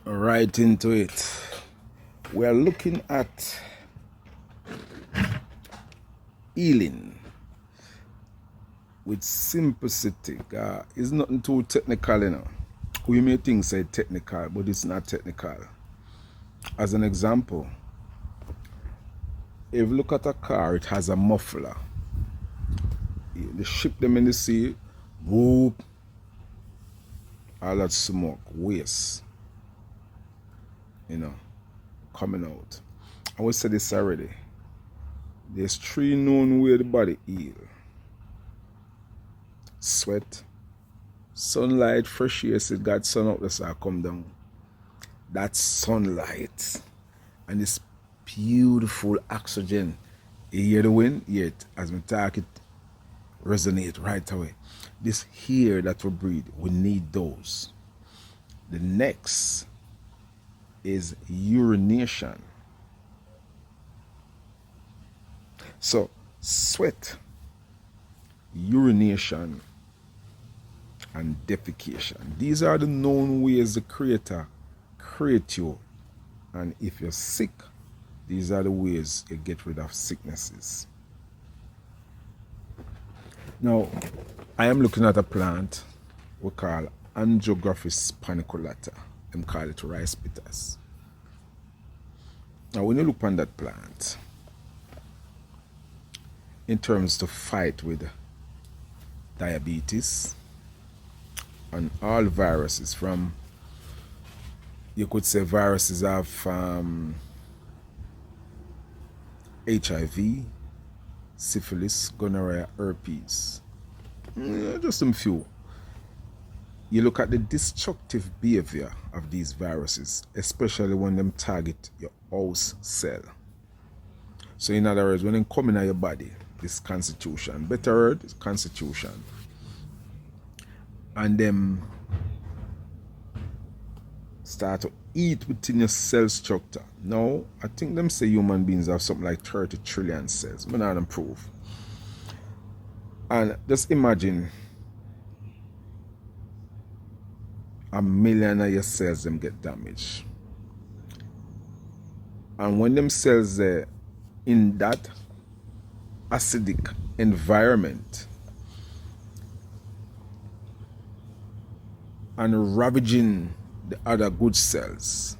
right into it. We are looking at healing with simplicity. It's nothing too technical, you know. We may think say technical, but it's not technical. As an example, if you look at a car, it has a muffler. They ship them in the sea, whoop, all that smoke, waste, coming out. I will say this already. There's 3 known ways the body heal. Sweat, sunlight, fresh air, it got sun up, the sun come down. That's sunlight. And this beautiful oxygen. You hear the wind? Yet, as we talk, it resonate right away. This air that we breathe, we need those. The next is urination. So, sweat, urination, and defecation. These are the known ways the Creator creates you. And if you're sick, these are the ways you get rid of sicknesses. Now, I am looking at a plant we call Angiographis paniculata. Them call it rice bitters. Now, when you look on that plant, in terms to fight with diabetes and all viruses, from, you could say, viruses of HIV, syphilis, gonorrhea, herpes. Just some few. You look at the destructive behavior of these viruses, especially when them target your host cell. So in other words, when they come in your body, this constitution, better word is constitution, and them start to eat within your cell structure. Now, I think them say human beings have something like 30 trillion cells. I'm not prove. And just imagine 1 million of your cells them get damaged. And when them cells are in that acidic environment and ravaging the other good cells,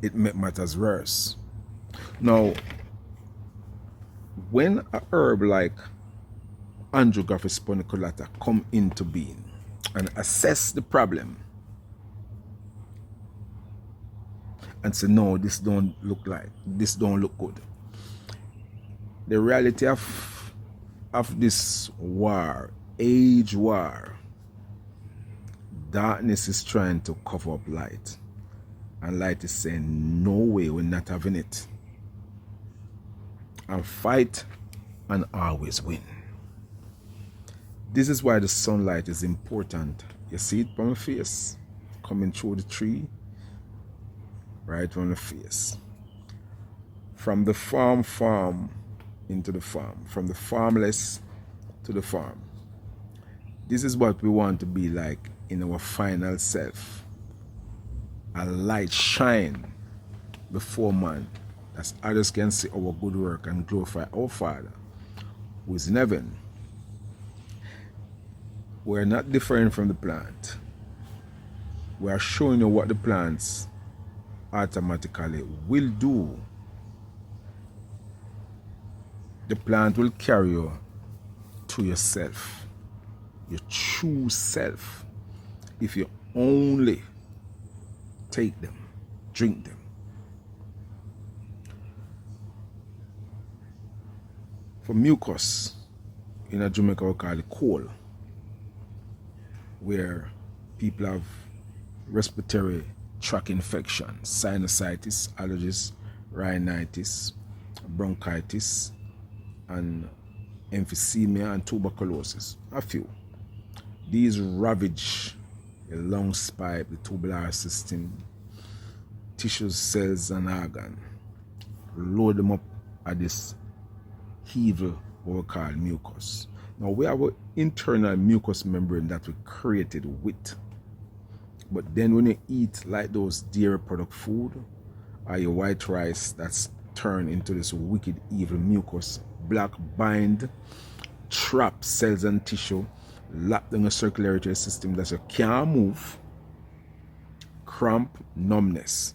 it makes matters worse. Now, when a herb like Angiographis paniculata come into being and assess the problem and say, no, this don't look good. The reality of this war, age war, darkness is trying to cover up light. And light is saying, no way, we're not having it. And fight and always win. This is why the sunlight is important. You see it from the face, coming through the tree, right on the face. From the farm into the farm. From the farmless to the farm. This is what we want to be like in our final self. A light shine before man, as others can see our good work and glorify our Father who is in heaven. We are not different from the plant. We are showing you what the plants automatically will do. The plant will carry you to yourself, your true self, if you only take them, drink them. For mucus, in Jamaica we call it coal, where people have respiratory tract infection, sinusitis, allergies, rhinitis, bronchitis, and emphysema and tuberculosis. A few. These ravage the lungs pipe, the tubular system, tissues, cells, and organ. Load them up at this evil, what we call mucus. Now we have an internal mucous membrane that we created with But then when you eat like those dairy product food, or your white rice that's turned into this wicked evil mucus, black bind, trap cells and tissue, lock down your circulatory system that you can't move, cramp, numbness,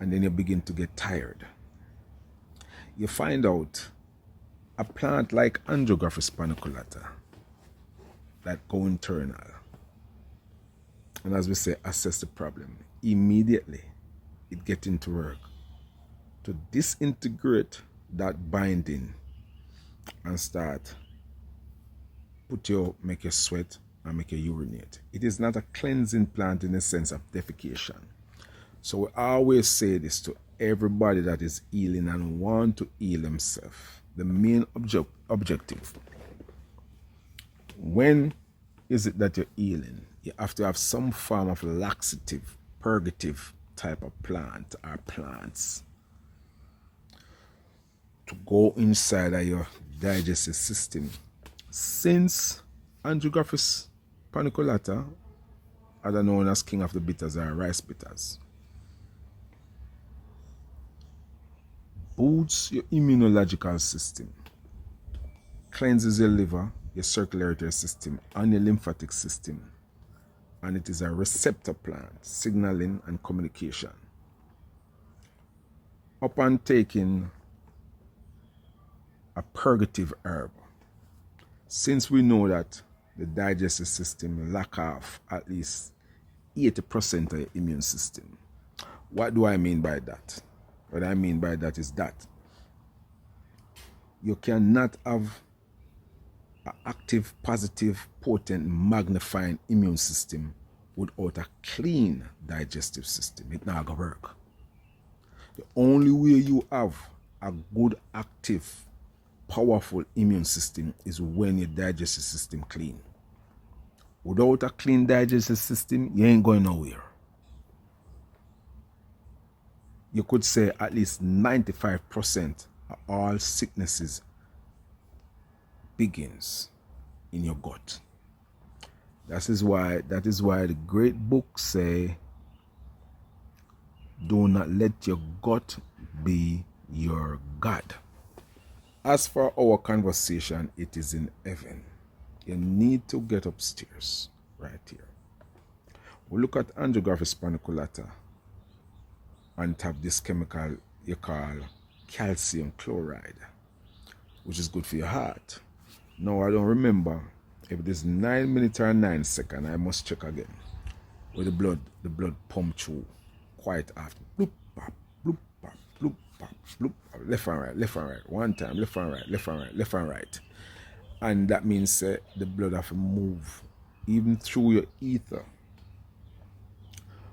and then you begin to get tired. You find out a plant like Andrographis paniculata that go internal. And as we say, assess the problem. Immediately, it get into work to disintegrate that binding and start make you sweat and make you urinate. It is not a cleansing plant in the sense of defecation. So we always say this to everybody that is healing and want to heal themselves. The main objective. When is it that you're healing? You have to have some form of laxative, purgative type of plant or plants to go inside of your digestive system. Since Andrographis paniculata, other known as king of the bitters, or rice bitters, boosts your immunological system, cleanses your liver, your circulatory system, and your lymphatic system. And it is a receptor plant, signaling and communication. Upon taking a purgative herb, since we know that the digestive system lack off at least 80% of your immune system. What do I mean by that? What I mean by that is that you cannot have an active, positive, potent, magnifying immune system without a clean digestive system. It's not going to work. The only way you have a good, active, powerful immune system is when your digestive system clean. Without a clean digestive system, you ain't going nowhere. You could say at least 95% of all sicknesses begins in your gut. That is why the great books say, do not let your gut be your God. As for our conversation, it is in heaven. You need to get upstairs right here. We look at Andrographis paniculata and have this chemical you call calcium chloride, which is good for your heart. Now I don't remember if it is 9 minutes or 9 seconds. I must check again. Where the blood pump through quite often. Bloop, pop, bloop, pop, bloop, pop, bloop, pop. Left and right, left and right. One time, left and right, left and right, left and right. And that means the blood have to move even through your ether.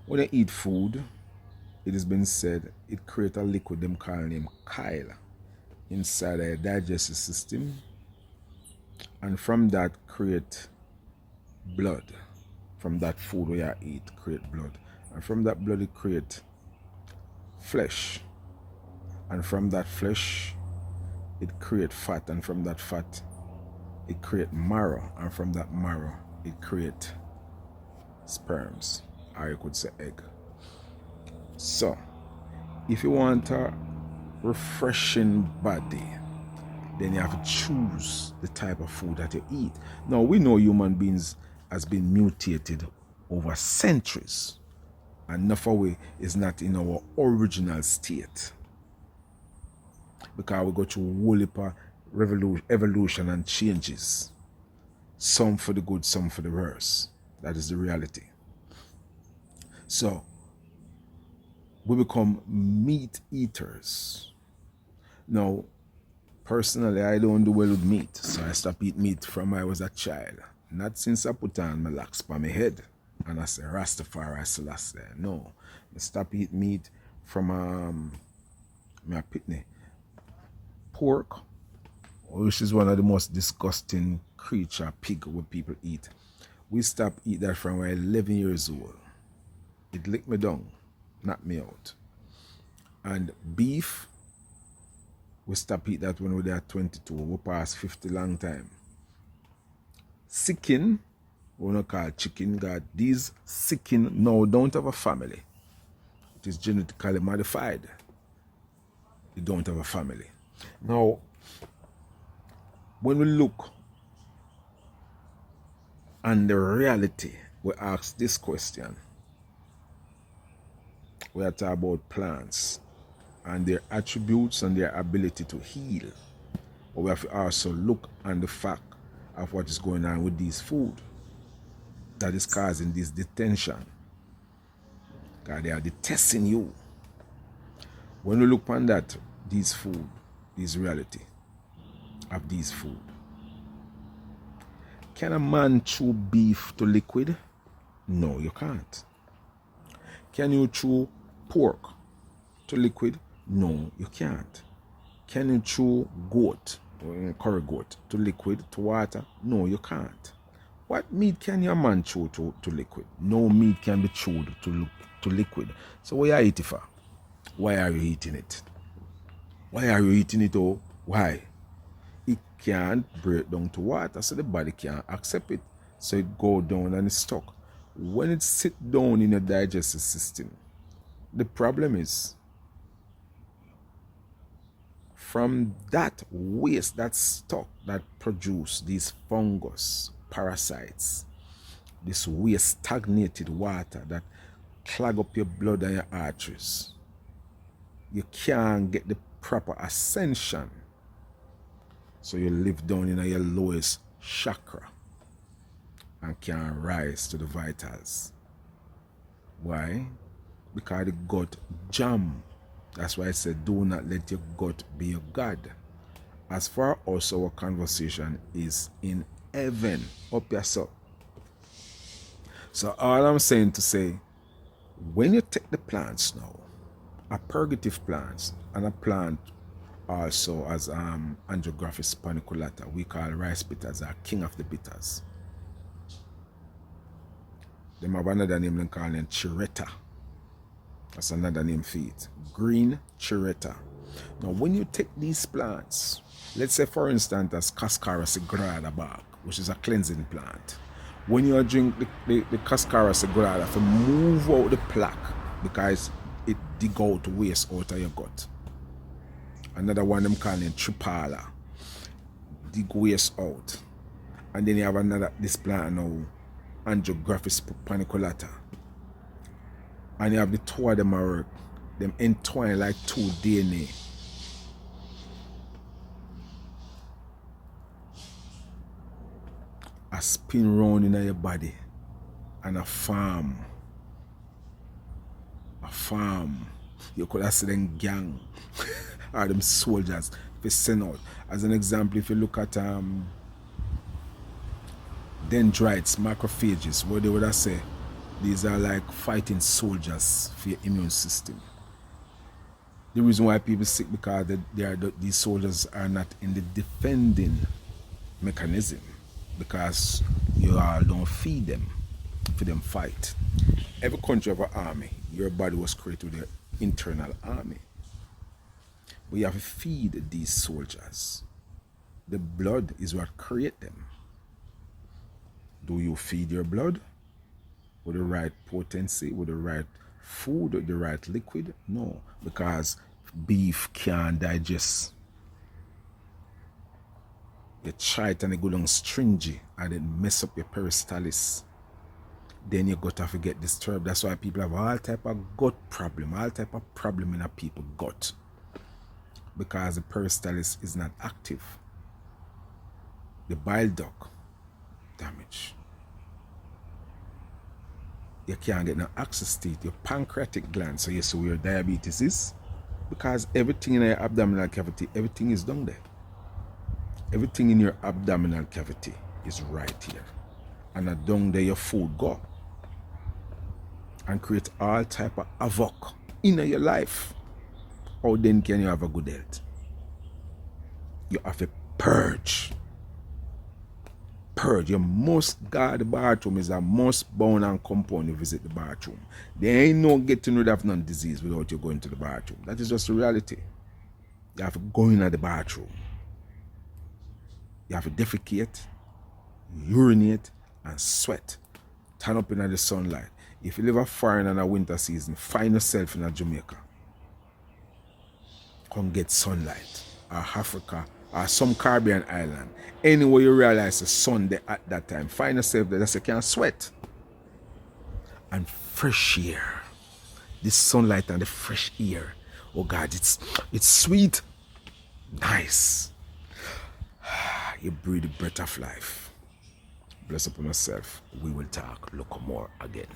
When you eat food, it has been said it creates a liquid them call named chyle inside your digestive system, and from that create blood. From that food where you eat create blood, and from that blood it create flesh, and from that flesh it create fat, and from that fat it create marrow, and from that marrow it create sperms, or you could say egg. So if you want a refreshing body, then you have to choose the type of food that you eat. Now we know human beings has been mutated over centuries, and enough of it is not in our original state, because we go through a whole heap of evolution and changes, some for the good, some for the worse. That is the reality. So we become meat eaters. Now personally, I don't do well with meat, so I stopped eating meat from when I was a child. Not since I put on my locks on my head and I say Rastafari Selassie. No, I stopped eating meat from my pitney. Pork, which is one of the most disgusting creature, pig, what people eat. We stopped eating that from when I was 11 years old. It licked me down, knocked me out. And beef, we stopped eating that when we were 22. We passed 50 long time. Chicken, we don't call chicken God. These chicken now don't have a family. It is genetically modified. They don't have a family. Now, when we look on the reality, we ask this question. We are talking about plants and their attributes and their ability to heal. But we have to also look on the fact of what is going on with these food that is causing this detention. Because they are detesting you. When we look on that, these food, this reality of these food. Can a man chew beef to liquid? No, you can't. Can you chew pork to liquid? No, you can't. Can you chew goat, or curry goat, to liquid, to water? No, you can't. What meat can your man chew to liquid? No meat can be chewed to liquid. So what are you eating for? Why are you eating it? Why are you eating it? Oh, why? It can't break down to water, so the body can't accept it. So it go down and it's stuck. When it sit down in your digestive system, the problem is from that waste, that stock that produce these fungus, parasites, this waste stagnated water that clog up your blood and your arteries. You can't get the proper ascension. So you live down in your lowest chakra and can't rise to the vitals. Why? Because the gut jam. That's why I said, do not let your gut be your God. As far as our conversation is in heaven, up yourself. So all I'm saying to say, when you take the plants now, a purgative plants, and a plant also as Andrographis paniculata, we call rice bitters, are king of the bitters. They have another name they call them chiretta. That's another name for it. Green chiretta. Now when you take these plants, let's say for instance as Cascara sagrada bark, which is a cleansing plant. When you drink the Cascara sagrada, to move out the plaque because it dig out waste out of your gut. Another one them calling tripala, dig waste out. And then you have another, this plant now, Andrographis paniculata. And you have the two of them are them entwine like two DNA. A spin round in your body and a farm. You could have seen them gang or them soldiers if you send out. As an example, if you look at dendrites, macrophages, what they would have say, these are like fighting soldiers for your immune system. The reason why people sick because these soldiers are not in the defending mechanism, because you all don't feed them for them fight. Every country have an army. Your body was created with an internal army. But you have to feed these soldiers. The blood is what creates them. Do you feed your blood with the right potency, with the right food, with the right liquid? No, because beef can't digest. You try it and it go down stringy and it mess up your peristalsis. Then your gut have to get disturbed. That's why people have all type of gut problem, all type of problem in a people's gut. Because the peristalsis is not active. The bile duct damage. You can't get no access to it. Your pancreatic gland, so you see where your diabetes is. Because everything in your abdominal cavity, everything is down there. Everything in your abdominal cavity is right here. And down there your food go. And create all type of havoc in your life. How then can you have a good health? You have to purge. Purge. You must guard the bathroom. Is a must bound and compound you visit the bathroom. There ain't no getting rid of none disease without you going to the bathroom. That is just the reality. You have to go in at the bathroom. You have to defecate, urinate, and sweat. Turn up in the sunlight. If you live a foreign in a winter season, find yourself in a Jamaica. Come get sunlight. Or Africa, or some Caribbean island. Anywhere you realize the sun there at that time, find yourself there so you can sweat. And fresh air. This sunlight and the fresh air. Oh God, it's sweet. Nice. You breathe the breath of life. Bless upon yourself. We will talk look more again.